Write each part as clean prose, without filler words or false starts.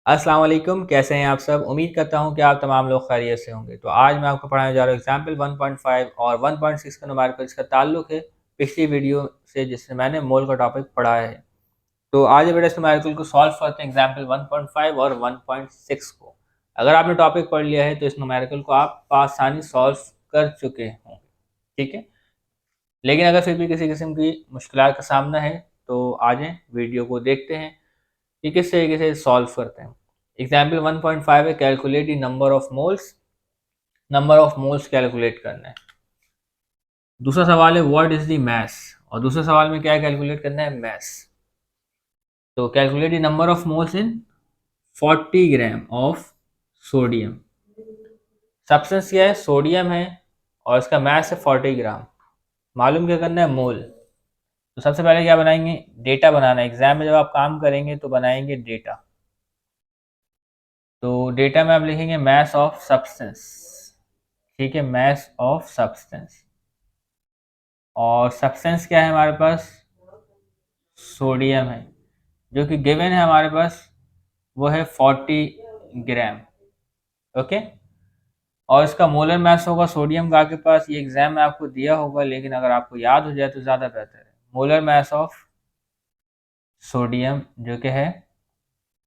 अस्सलाम वालेकुम, कैसे हैं आप सब। उम्मीद करता हूं कि आप तमाम लोग खैरियत से होंगे। तो आज मैं आपको पढ़ाने जा रहा हूं एग्जाम्पल 1.5 और 1.6 का न्यूमेरिकल। इसका ताल्लुक है पिछली वीडियो से जिससे मैंने मोल का टॉपिक पढ़ाया है। तो आज बेटा इस न्यूमेरिकल को सॉल्व करते हैं एग्जाम्पल 1.5 और 1.6 को। अगर आपने टॉपिक पढ़ लिया है तो इस न्यूमेरिकल को आप आसानी सॉल्व कर चुके होंगे। ठीक है, लेकिन अगर फिर भी किसी किस्म की मुश्किल का सामना है तो आ जाएं, वीडियो को देखते हैं कि किस तरीके से सॉल्व करते हैं। एग्जाम्पल 1.5 है, calculate the number of moles calculate करना है। दूसरा सवाल है व्हाट इज द मैस, और दूसरे सवाल में क्या कैलकुलेट करना है, मैस। तो calculate the number of moles in 40 gram of sodium. Substance क्या है, सोडियम है, और इसका मैस है 40 ग्राम। मालूम क्या करना है, मोल। तो सबसे पहले क्या बनाएंगे, डेटा बनाना है। एग्जाम में जब आप काम करेंगे तो बनाएंगे डेटा। तो डेटा में आप लिखेंगे मैस ऑफ सब्सटेंस। ठीक है, मैस ऑफ सब्सटेंस। और सब्सटेंस क्या है हमारे पास, सोडियम है, जो कि गिवन है हमारे पास, वो है 40 ग्राम। ओके, और इसका मोलर मास होगा सोडियम का आपके पास, ये एग्जाम में आपको दिया होगा, लेकिन अगर आपको याद हो जाए तो ज़्यादा बेहतर है। मोलर मास ऑफ सोडियम जो कि है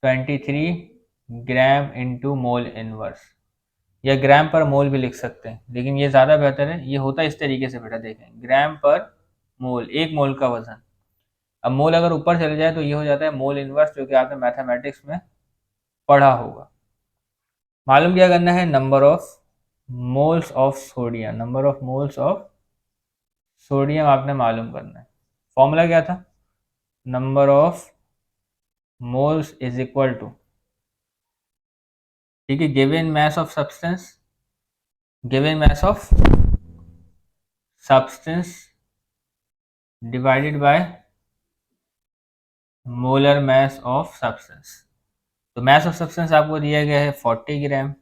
23 ग्राम इंटू मोल इनवर्स, या ग्राम पर मोल भी लिख सकते हैं, लेकिन ये ज़्यादा बेहतर है। ये होता है इस तरीके से बेटा, देखें, ग्राम पर मोल, एक मोल का वजन। अब मोल अगर ऊपर चले जाए तो ये हो जाता है मोल इनवर्स, जो कि आपने मैथमेटिक्स में पढ़ा होगा। मालूम क्या करना है, number of moles of sodium, number of moles of sodium आपने मालूम करना है। फॉर्मूला क्या था, number of moles is equal to, ठीक है, given mass of substance, given mass of substance divided by molar mass of substance. तो mass of substance आपको दिया गया है 40 ग्राम,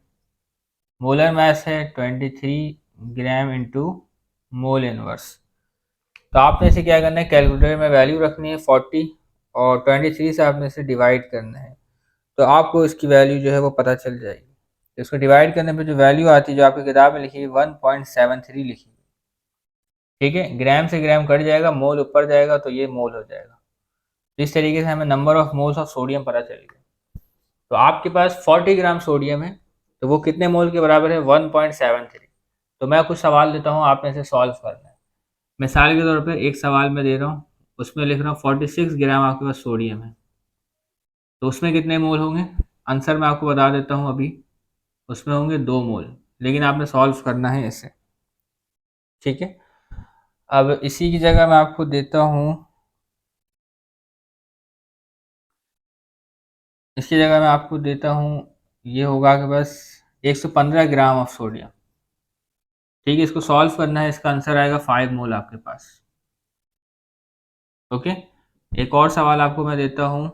मोलर मास है 23 ग्राम इंटू मोल इनवर्स। तो आपने इसे क्या करना है, कैलकुलेटर में वैल्यू रखनी है 40, और 23 से आपने इसे डिवाइड करना है, तो आपको इसकी वैल्यू जो है वो पता चल जाएगी। तो इसको डिवाइड करने पे जो वैल्यू आती है, जो आपकी किताब में लिखी है 1.73 लिखी है। ठीक है, ग्राम से ग्राम कट जाएगा, मोल ऊपर जाएगा तो ये मोल हो जाएगा। तो इस तरीके से हमें number of moles of sodium पता चल गया। तो आपके पास 40 ग्राम सोडियम है, तो वो कितने मोल के बराबर है, 1.73। तो मैं कुछ सवाल देता हूँ, आपने इसे सॉल्व करना है। मिसाल के तौर पे एक सवाल मैं दे रहा हूँ, उसमें लिख रहा हूँ 46 ग्राम आपके पास सोडियम है, तो उसमें कितने मोल होंगे। आंसर मैं आपको बता देता हूँ अभी, उसमें होंगे 2 मोल, लेकिन आपने सॉल्व करना है इसे। ठीक है, अब इसी की जगह मैं आपको देता हूँ, इसकी जगह मैं आपको देता हूँ, ये होगा आपके पास 115 ग्राम ऑफ सोडियम। ठीक है, इसको सॉल्व करना है, इसका आंसर आएगा 5 मोल आपके पास। ओके, एक और सवाल आपको मैं देता हूँ,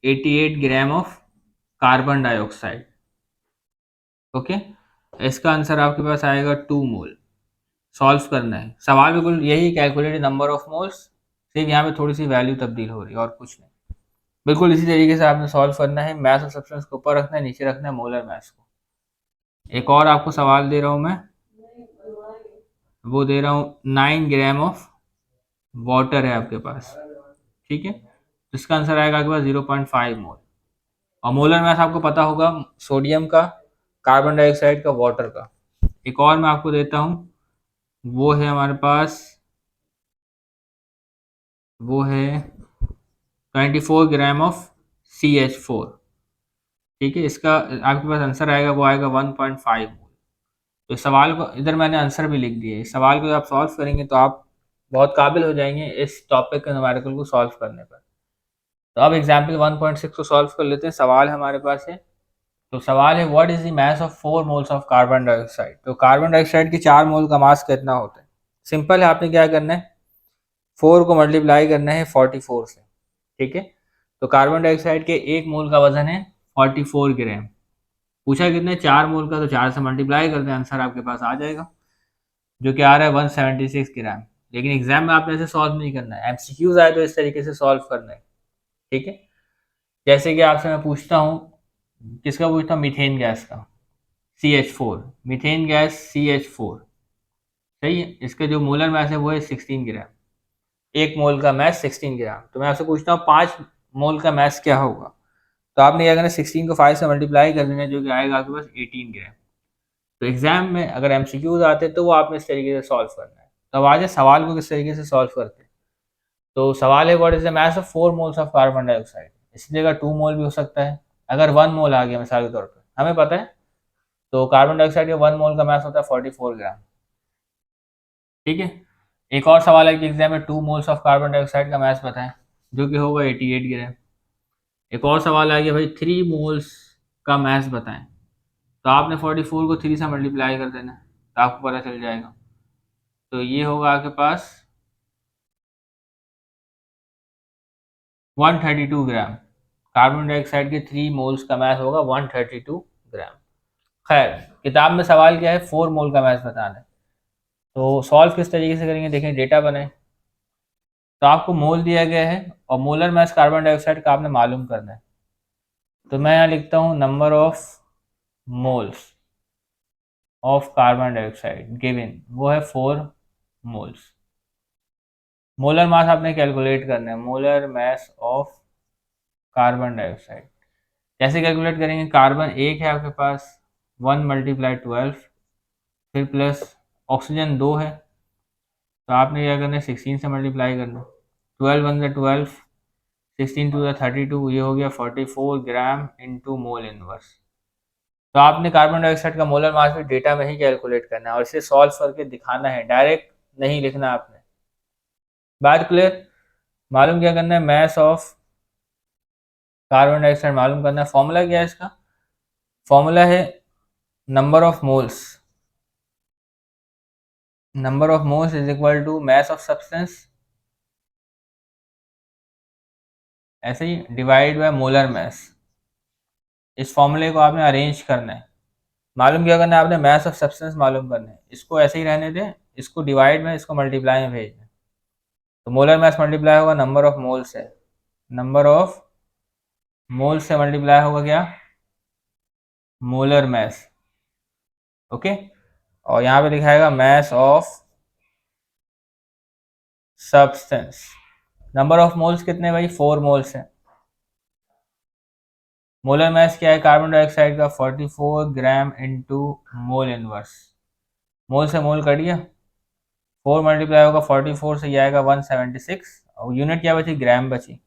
88 gram of carbon dioxide. Okay, इसका आंसर आपके पास आएगा 2 मोल। सॉल्व करना है, सवाल बिल्कुल यही, कैलकुलेट नंबर ऑफ मोल्स, सिर्फ यहाँ पे थोड़ी सी वैल्यू तब्दील हो रही है और कुछ नहीं। बिल्कुल इसी तरीके से आपने सॉल्व करना है, मैथ और सब्सटेंस को ऊपर रखना है, नीचे रखना है मोलर मैथ्स को। एक और आपको सवाल दे रहा हूँ मैं, वो दे रहा हूँ 9 ग्राम ऑफ वाटर है आपके पास। ठीक है, तो इसका आंसर आएगा आपके पास 0.5 मोल। और मोलर मैथ आपको पता होगा, सोडियम का, कार्बन डाइऑक्साइड का, वाटर का। एक और मैं आपको देता हूँ, वो है हमारे पास, वो है 24 ग्राम ऑफ CH4। ठीक है, इसका आपके पास आंसर आएगा, वो आएगा 1.5 मोल। तो इस सवाल को, इधर मैंने आंसर भी लिख दिया है, इस सवाल को आप सॉल्व करेंगे तो आप बहुत काबिल हो जाएंगे इस टॉपिक के न्यूमेरिकल को सॉल्व करने पर। तो अब एग्जाम्पल 1.6 को सॉल्व कर लेते हैं। सवाल हमारे पास है, तो सवाल है what is the mass of 4 moles of carbon dioxide. तो कार्बन डाइऑक्साइड की 4 मोल का मास कितना होता है। सिंपल है, आपने क्या करना है, 4 को मल्टीप्लाई करना है 44 से। ठीक है, तो कार्बन डाइऑक्साइड के 1 मोल का वजन है 44 ग्राम। पूछा कितने, 4 मोल का, तो 4 से मल्टीप्लाई करते हैं, आंसर आपके पास आ जाएगा, जो कि आ रहा है 176 ग्राम। लेकिन एग्जाम में आपने ऐसे सॉल्व नहीं करना है, MCQs आए तो इस तरीके से सॉल्व करना है। ठीक है, जैसे कि आपसे मैं पूछता हूँ, किसका पूछता हूँ, मीथेन गैस का, CH4, मीथेन गैस CH4, सही है। इसका जो मोलर मास है वो है 16 ग्राम, 1 मोल का मास 16 ग्राम। तो मैं आपसे पूछता हूँ 5 मोल का मास क्या होगा। तो आपने क्या करना, 16 को 5 से मल्टीप्लाई कर देना, जो कि आएगा आपके पास 18 ग्राम। तो एग्जाम में अगर MCQs आते तो वो आपने इस तरीके से सॉल्व करना है। तो अब आज सवाल को किस तरीके से सॉल्व करते हैं। तो सवाल है, what is the mass of 4 moles of carbon dioxide. इसी जगह 2 मोल भी हो सकता है। अगर 1 मोल आ गया मिसाल के तौर पर, हमें पता है तो कार्बन डाइऑक्साइड का 1 मोल का मास होता है 44 ग्राम। ठीक है। एक और सवाल है कि एग्जाम में 2 मोल्स ऑफ कार्बन डाइऑक्साइड का मास बताएं, जो कि होगा 88 ग्राम। एक और सवाल आ गया भाई, 3 मोल्स का मास बताएं। तो आपने 44 को 3 से मल्टीप्लाई कर देना, तो आपको पता चल जाएगा। तो ये होगा आपके पास 132 ग्राम। कार्बन डाइऑक्साइड के 3 मोल्स का मास होगा 132 ग्राम। खैर, किताब में सवाल क्या है, 4 मोल का मास बताना है। तो सॉल्व किस तरीके से करेंगे, देखें, डेटा बनाए। तो आपको मोल दिया गया है और मोलर मास कार्बन डाइऑक्साइड का आपने मालूम करना है। तो मैं यहाँ लिखता हूँ number of moles of carbon dioxide given, वो है 4 मोल्स। मोलर मास आपने कैलकुलेट करना है, molar mass of carbon dioxide. कैसे कैलकुलेट करेंगे, कार्बन एक है आपके पास, 1 × 12, फिर प्लस ऑक्सीजन 2 है, तो आपने क्या करना है, 16 से मल्टीप्लाई करना। 12 × 12, 16 × 2 = 32, ये हो गया 44 ग्राम इंटू मोल इनवर्स। तो आपने कार्बन डाइऑक्साइड का मोलर मास भी डेटा में ही कैलकुलेट करना है और इसे सॉल्व करके दिखाना है, डायरेक्ट नहीं लिखना आपने। बात क्लियर। मालूम क्या करना है, मास ऑफ कार्बन डाइऑक्साइड मालूम करना है। फॉर्मूला क्या है इसका, फॉर्मूला है number of moles, number of moles is equal to mass of substance, ऐसे ही डिवाइड बाय मोलर मास। इस फॉर्मूले को आपने अरेंज करना है। मालूम क्या करना है आपने, मास ऑफ सब्सटेंस मालूम करना है। इसको ऐसे ही रहने दें, इसको डिवाइड में, इसको मल्टीप्लाई में भेज दें। तो मोलर मास मल्टीप्लाई होगा नंबर ऑफ मोल्स है, नंबर ऑफ मोल्स से मल्टीप्लाई होगा क्या, मोलर मास। ओके। और यहाँ पे लिखाएगा mass of substance. Number of moles कितने भाई, 4 मोल्स है। मोलर मास क्या है कार्बन डाइऑक्साइड का, 44 ग्राम इंटू मोल इनवर्स। मोल से मोल कट गया, 4 मल्टीप्लाई होगा 44 से, ये आएगा 176, और यूनिट क्या बची, ग्राम बची।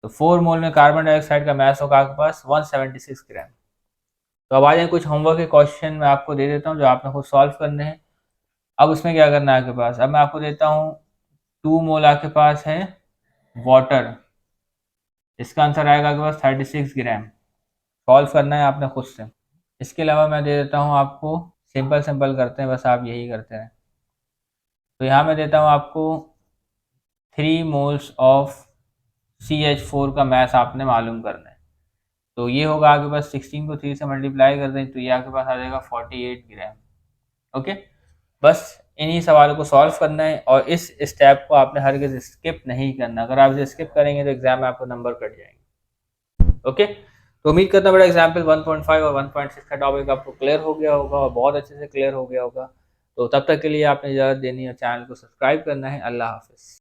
तो 4 मोल में कार्बन डाइऑक्साइड का मास होगा आपके पास 176 ग्राम। तो अब आ जाए कुछ होमवर्क के क्वेश्चन मैं आपको दे देता हूँ जो आपने खुद सॉल्व करने हैं। अब उसमें क्या करना है आपके पास, अब मैं आपको देता हूँ 2 मोल आपके पास है वाटर, इसका आंसर आएगा आपके पास 36 ग्राम। सॉल्व करना है आपने खुद से। इसके अलावा मैं दे देता हूँ आपको, सिंपल सिंपल करते हैं, बस आप यही करते हैं। तो यहाँ मैं देता हूँ आपको 3 मोल्स ऑफ CH4 का मास आपने मालूम करना है। तो ये होगा आपके पास, 16 को 3 से मल्टीप्लाई कर दें तो ये आपके पास आ जाएगा 48 ग्राम। ओके। बस इन्हीं सवालों को सॉल्व करना है और इस स्टेप को आपने हरगिज़ स्किप नहीं करना। अगर आप इसे स्किप करेंगे तो एग्जाम में आपको नंबर कट जाएंगे। ओके। तो उम्मीद करता बड़ा एग्जाम्पल 1.5 और 1.6 का टॉपिक आपको क्लियर हो गया होगा और बहुत अच्छे से क्लियर हो गया होगा। तो तब तक के लिए आपने इजाज़त देनी है, चैनल को सब्सक्राइब करना है। अल्लाह हाफिज़।